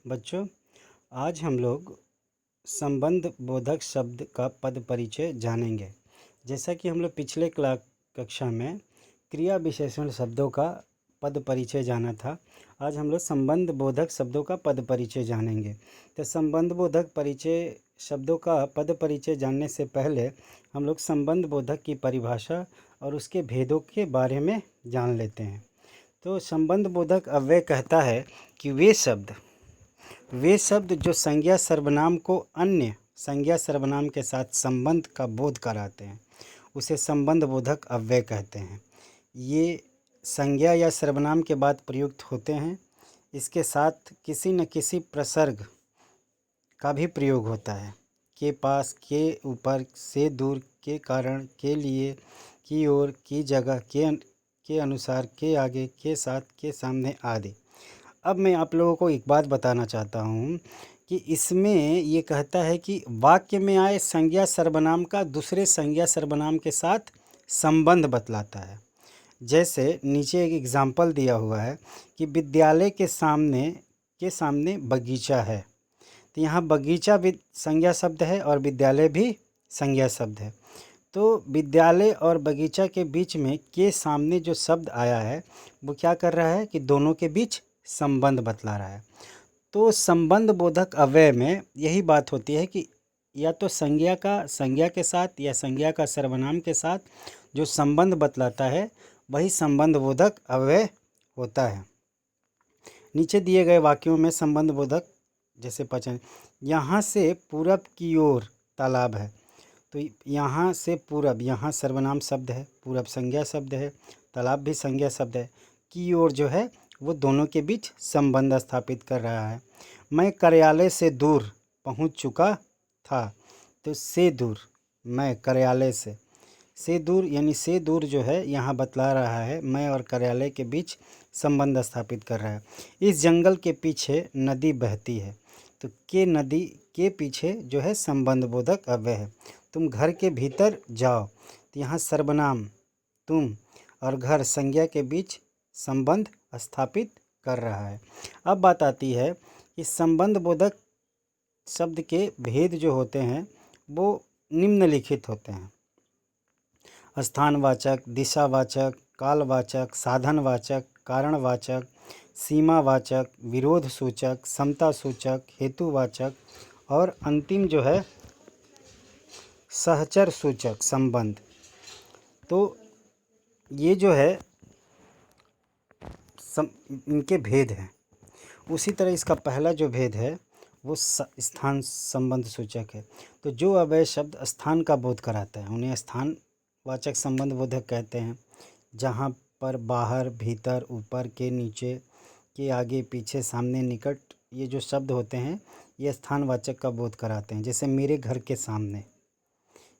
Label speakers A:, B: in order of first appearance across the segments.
A: बच्चों, आज हम लोग संबंध बोधक शब्द का पद परिचय जानेंगे। जैसा कि हम लोग पिछले कक्षा में क्रिया विशेषण शब्दों का पद परिचय जाना था, आज हम लोग संबंध बोधक शब्दों का पद परिचय जानेंगे। तो संबंध बोधक परिचय शब्दों का पद परिचय जानने से पहले हम लोग संबंध बोधक की परिभाषा और उसके भेदों के बारे में जान लेते हैं। तो संबंध बोधक अव्यय कहता है कि वे शब्द जो संज्ञा सर्वनाम को अन्य संज्ञा सर्वनाम के साथ संबंध का बोध कराते हैं, उसे संबंध बोधक अव्यय कहते हैं। ये संज्ञा या सर्वनाम के बाद प्रयुक्त होते हैं। इसके साथ किसी न किसी प्रसर्ग का भी प्रयोग होता है। के पास, के ऊपर, से दूर, के कारण, के लिए, की ओर, की जगह, के अनुसार, के आगे, के साथ, के सामने आदि। अब मैं आप लोगों को एक बात बताना चाहता हूँ कि इसमें ये कहता है कि वाक्य में आए संज्ञा सर्वनाम का दूसरे संज्ञा सर्वनाम के साथ संबंध बतलाता है। जैसे नीचे एक एग्जाम्पल दिया हुआ है कि विद्यालय के सामने बगीचा है। तो यहाँ बगीचा भी संज्ञा शब्द है और विद्यालय भी संज्ञा शब्द है। तो विद्यालय और बगीचा के बीच में के सामने जो शब्द आया है वो क्या कर रहा है कि दोनों के बीच संबंध बतला रहा है। तो संबंध बोधक अव्यय में यही बात होती है कि या तो संज्ञा के साथ या संज्ञा का सर्वनाम के साथ जो संबंध बतलाता है वही संबंध बोधक अव्यय होता है। नीचे दिए गए वाक्यों में संबंध बोधक जैसे पहचान, यहाँ से पूरब की ओर तालाब है। तो यहाँ से पूरब, यहाँ सर्वनाम शब्द है, पूरब संज्ञा शब्द है, तालाब भी संज्ञा शब्द है। की ओर जो है वो दोनों के बीच संबंध स्थापित कर रहा है। मैं कार्यालय से दूर पहुंच चुका था। तो से दूर, मैं कार्यालय से दूर, यानी से दूर जो है यहाँ बतला रहा है मैं और कार्यालय के बीच संबंध स्थापित कर रहा है। इस जंगल के पीछे नदी बहती है। तो के नदी के पीछे जो है संबंध बोधक अव्यय है। तुम घर के भीतर जाओ। तो यहाँ सर्वनाम तुम और घर संज्ञा के बीच संबंध स्थापित कर रहा है। अब बात आती है कि संबंध बोधक शब्द के भेद जो होते हैं वो निम्नलिखित होते हैं: स्थानवाचक, दिशावाचक, कालवाचक, साधनवाचक, कारणवाचक, सीमावाचक, विरोध सूचक, समता सूचक, हेतुवाचक और अंतिम जो है सहचर सूचक संबंध। तो ये जो है इनके भेद हैं। उसी तरह इसका पहला जो भेद है वो स्थान संबंध सूचक है। तो जो अव्यय शब्द स्थान का बोध कराता है उन्हें स्थानवाचक संबंध बोधक कहते हैं। जहाँ पर बाहर, भीतर, ऊपर, के नीचे, के आगे, पीछे, सामने, निकट, ये जो शब्द होते हैं ये स्थानवाचक का बोध कराते हैं। जैसे मेरे घर के सामने,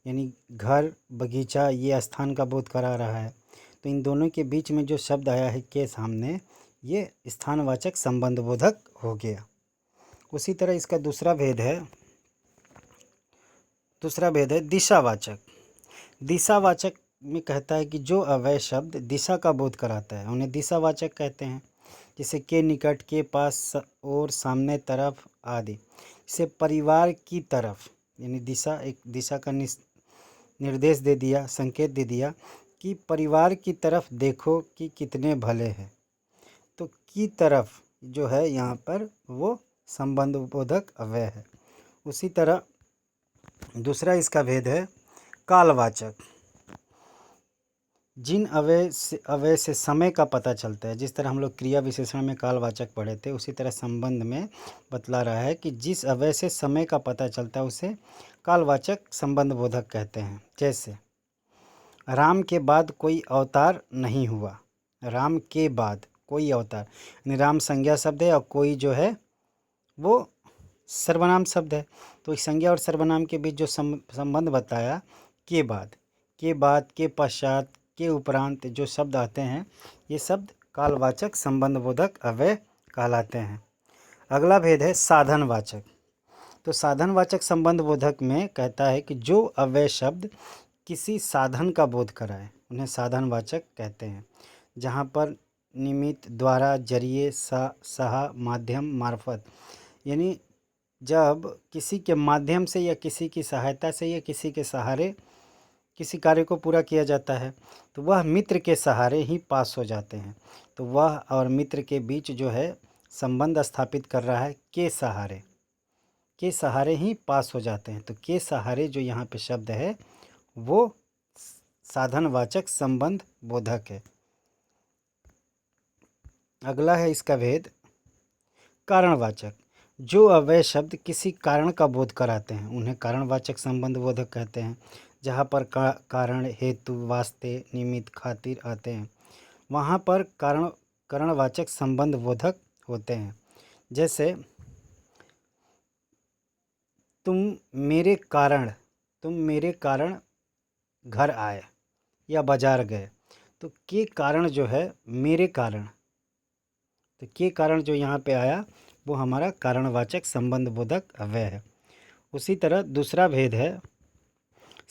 A: यानी घर, बगीचा, ये स्थान का बोध करा रहा है। तो इन दोनों के बीच में जो शब्द आया है के सामने, ये स्थानवाचक संबंध बोधक हो गया। उसी तरह इसका दूसरा भेद है दिशावाचक। दिशावाचक में कहता है कि जो अव्यय शब्द दिशा का बोध कराता है उन्हें दिशावाचक कहते हैं। जैसे के निकट, के पास, और, सामने, तरफ आदि। जैसे परिवार की तरफ, यानी दिशा, एक दिशा का निर्देश दे दिया, संकेत दे दिया कि परिवार की तरफ देखो कि कितने भले हैं। तो की तरफ जो है यहाँ पर वो संबंध बोधक अव्यय है। उसी तरह दूसरा इसका भेद है कालवाचक। जिन अव्यय से समय का पता चलता है, जिस तरह हम लोग क्रिया विशेषण में कालवाचक पढ़े थे, उसी तरह संबंध में बतला रहा है कि जिस अव्यय से समय का पता चलता है उसे कालवाचक संबंध बोधक कहते हैं। जैसे राम के बाद कोई अवतार नहीं हुआ। राम के बाद कोई अवतार, यानी राम संज्ञा शब्द है और कोई जो है वो सर्वनाम शब्द है। तो इस संज्ञा और सर्वनाम के बीच जो संबंध बताया, के बाद, के पश्चात, के उपरांत जो शब्द आते हैं ये शब्द कालवाचक संबंध बोधक अव्यय कहलाते हैं। अगला भेद है साधनवाचक। तो साधनवाचक संबंध बोधक में कहता है कि जो अव्यय शब्द किसी साधन का बोध कराए उन्हें साधनवाचक कहते हैं। जहाँ पर निमित्त, द्वारा, जरिए, सहा, माध्यम, मार्फत, यानी जब किसी के माध्यम से या किसी की सहायता से या किसी के सहारे किसी कार्य को पूरा किया जाता है तो वह मित्र के सहारे ही पास हो जाते हैं। तो वह और मित्र के बीच जो है संबंध स्थापित कर रहा है के सहारे ही पास हो जाते हैं। तो के सहारे जो यहाँ पे शब्द है वो साधनवाचक संबंध बोधक है। अगला है इसका भेद कारणवाचक। जो अव्यय शब्द किसी कारण का बोध कराते हैं उन्हें कारणवाचक संबंध बोधक कहते हैं। जहाँ पर कारण, हेतु, वास्ते, निमित्त, खातिर आते हैं वहाँ पर कारणवाचक संबंध बोधक होते हैं। जैसे तुम मेरे कारण घर आए या बाजार गए, तो के कारण जो है मेरे कारण, तो के कारण जो यहाँ पे आया वो हमारा कारणवाचक संबंध बोधक अव्यय है। उसी तरह दूसरा भेद है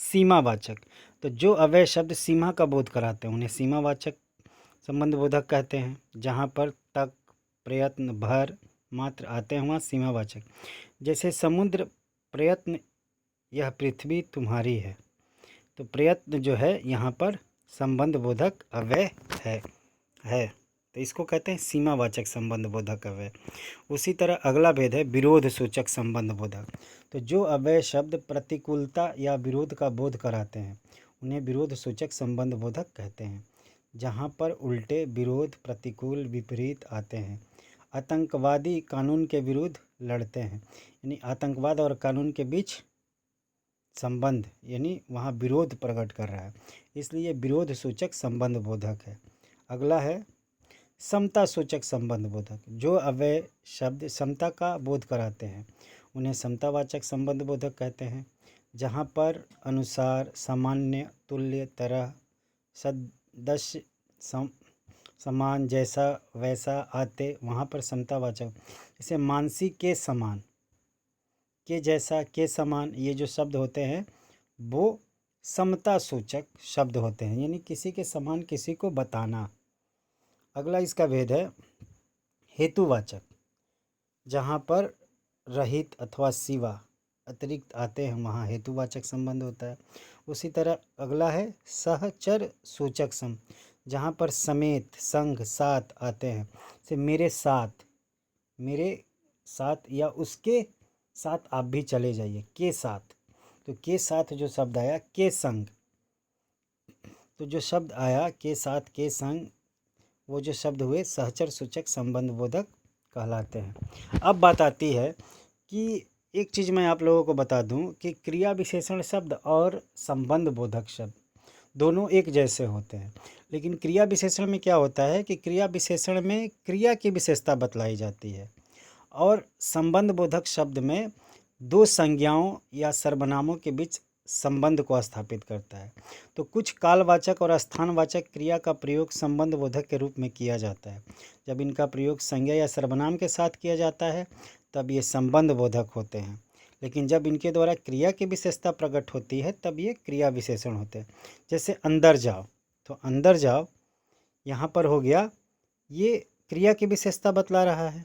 A: सीमावाचक। तो जो अव्यय शब्द सीमा का बोध कराते हैं उन्हें सीमावाचक संबंध बोधक कहते हैं। जहाँ पर तक, प्रयत्न, भर, मात्र आते हैं वहाँ सीमावाचक। जैसे समुद्र प्रयत्न, यह पृथ्वी तुम्हारी है, तो प्रयत्न जो है यहाँ पर संबंध बोधक अव्यय है तो इसको कहते हैं सीमावाचक संबंध बोधक अव्यय। उसी तरह अगला भेद है विरोध सूचक संबंध बोधक। तो जो अव्यय शब्द प्रतिकूलता या विरोध का बोध कराते हैं उन्हें विरोध सूचक संबंध बोधक कहते हैं। जहाँ पर उल्टे, विरोध, प्रतिकूल, विपरीत आते हैं। आतंकवादी कानून के विरुद्ध लड़ते हैं, यानी आतंकवाद और कानून के बीच संबंध, यानी वहाँ विरोध प्रकट कर रहा है, इसलिए विरोध सूचक संबंध बोधक है। अगला है समता सूचक संबंध बोधक। जो अव्यय शब्द समता का बोध कराते हैं उन्हें समतावाचक संबंध बोधक कहते हैं। जहाँ पर अनुसार, सामान्य, तुल्य, तरह, सदस्य, समान, जैसा, वैसा आते वहाँ पर समतावाचक। जैसे मानसी के समान, के जैसा, के समान, ये जो शब्द होते हैं वो समता सूचक शब्द होते हैं, यानी किसी के समान किसी को बताना। अगला इसका भेद है हेतुवाचक। जहाँ पर रहित अथवा सिवा, अतिरिक्त आते हैं वहाँ हेतुवाचक संबंध होता है। उसी तरह अगला है सहचर सूचक संबंध। जहाँ पर समेत, संग, साथ आते हैं, जैसे मेरे साथ या उसके साथ आप भी चले जाइए, के साथ। तो के साथ जो शब्द आया, के संग, तो जो शब्द आया के साथ, के संग, वो जो शब्द हुए सहचर सूचक संबंध बोधक कहलाते हैं। अब बात आती है कि एक चीज़ मैं आप लोगों को बता दूं कि क्रिया विशेषण शब्द और संबंध बोधक शब्द दोनों एक जैसे होते हैं, लेकिन क्रिया विशेषण में क्या होता है कि क्रिया विशेषण में क्रिया की विशेषता बतलाई जाती है और संबंध बोधक शब्द में दो संज्ञाओं या सर्वनामों के बीच संबंध को स्थापित करता है। तो कुछ कालवाचक और स्थानवाचक क्रिया का प्रयोग संबंध बोधक के रूप में किया जाता है। जब इनका प्रयोग संज्ञा या सर्वनाम के साथ किया जाता है तब ये संबंध बोधक होते हैं, लेकिन जब इनके द्वारा क्रिया की विशेषता प्रकट होती है तब ये क्रिया विशेषण होते हैं। जैसे अंदर जाओ, तो अंदर जाओ यहाँ पर हो गया, ये क्रिया की विशेषता बतला रहा है।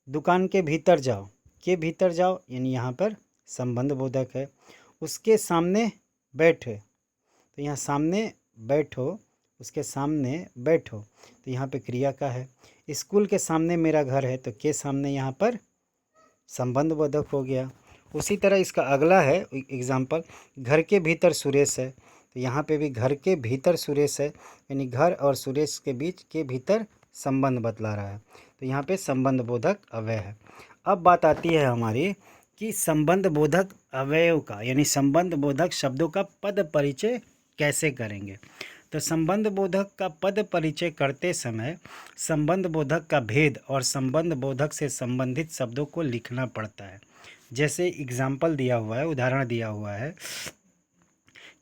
A: दुकान के भीतर जाओ, के भीतर जाओ यानी यहाँ पर संबंध बोधक है। उसके सामने बैठे, तो यहाँ सामने बैठो, उसके सामने बैठो, तो यहाँ पे क्रिया का है। स्कूल के सामने मेरा घर है, तो के सामने यहाँ पर संबंध बोधक हो गया। उसी तरह इसका अगला है एग्जाम्पल, घर के भीतर सुरेश है, तो यहाँ पे भी घर के भीतर सुरेश है, यानी घर और सुरेश के बीच के भीतर संबंध बतला रहा है, तो यहाँ पे संबंध बोधक अव्यय है। अब बात आती है हमारी कि संबंध बोधक अवयव का, यानी संबंध बोधक शब्दों का पद परिचय कैसे करेंगे। तो संबंध बोधक का पद परिचय करते समय संबंध बोधक का भेद और संबंध बोधक से संबंधित शब्दों को लिखना पड़ता है। जैसे एग्जाम्पल दिया हुआ है, उदाहरण दिया हुआ है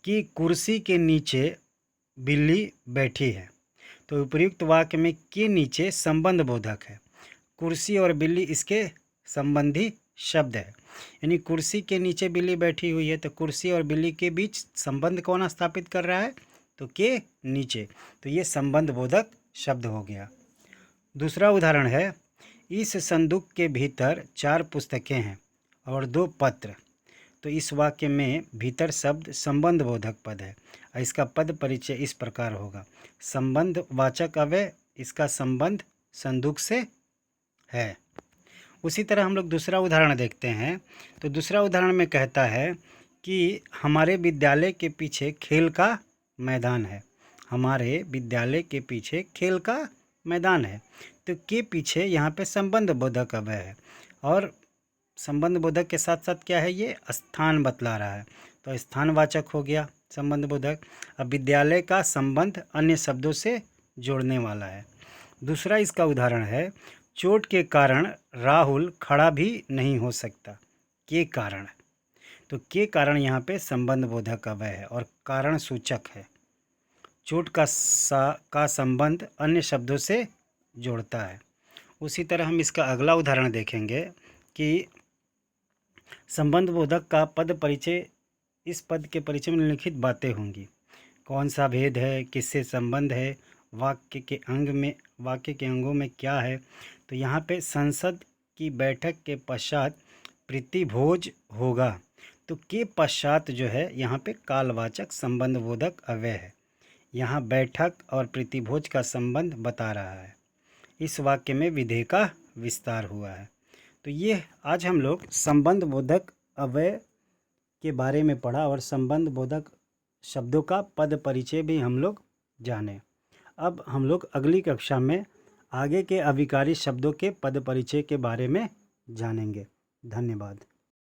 A: कि कुर्सी के नीचे बिल्ली बैठी है, तो उपयुक्त वाक्य में के नीचे संबंध बोधक है। कुर्सी और बिल्ली इसके संबंधी शब्द है, यानी कुर्सी के नीचे बिल्ली बैठी हुई है, तो कुर्सी और बिल्ली के बीच संबंध कौन स्थापित कर रहा है, तो के नीचे, तो ये संबंध बोधक शब्द हो गया। दूसरा उदाहरण है, इस संदूक के भीतर 4 पुस्तकें हैं और 2 पत्र। तो इस वाक्य में भीतर शब्द संबंध बोधक पद है और इसका पद परिचय इस प्रकार होगा। संबंध वाचक अव्यय, इसका संबंध संदूक से है। उसी तरह हम लोग दूसरा उदाहरण देखते हैं। तो दूसरा उदाहरण में कहता है कि हमारे विद्यालय के पीछे खेल का मैदान है। हमारे विद्यालय के पीछे खेल का मैदान है। तो के पीछे यहाँ पे संबंध बोधक अव्यय है और संबंध बोधक के साथ साथ क्या है, ये स्थान बतला रहा है। तो स्थानवाचक हो गया संबंध बोधक। अब विद्यालय का संबंध अन्य शब्दों से जोड़ने वाला है। दूसरा इसका उदाहरण है, चोट के कारण राहुल खड़ा भी नहीं हो सकता। के कारण, तो के कारण यहाँ पे संबंध बोधक अव्यय है और कारण सूचक है। चोट का संबंध अन्य शब्दों से जोड़ता है। उसी तरह हम इसका अगला उदाहरण देखेंगे कि संबंध बोधक का पद परिचय, इस पद के परिचय में निम्नलिखित बातें होंगी। कौन सा भेद है, किससे संबंध है, वाक्य के अंगों में क्या है। तो यहाँ पे संसद की बैठक के पश्चात प्रीतिभोज होगा। तो के पश्चात जो है यहाँ पे कालवाचक संबंध बोधक अव्यय है। यहाँ बैठक और प्रीतिभोज का संबंध बता रहा है। इस वाक्य में विधेय का विस्तार हुआ है। तो ये आज हम लोग संबंध बोधक अव्यय के बारे में पढ़ा और संबंध बोधक शब्दों का पद परिचय भी हम लोग जाने। अब हम लोग अगली कक्षा में आगे के अविकारी शब्दों के पद परिचय के बारे में जानेंगे। धन्यवाद।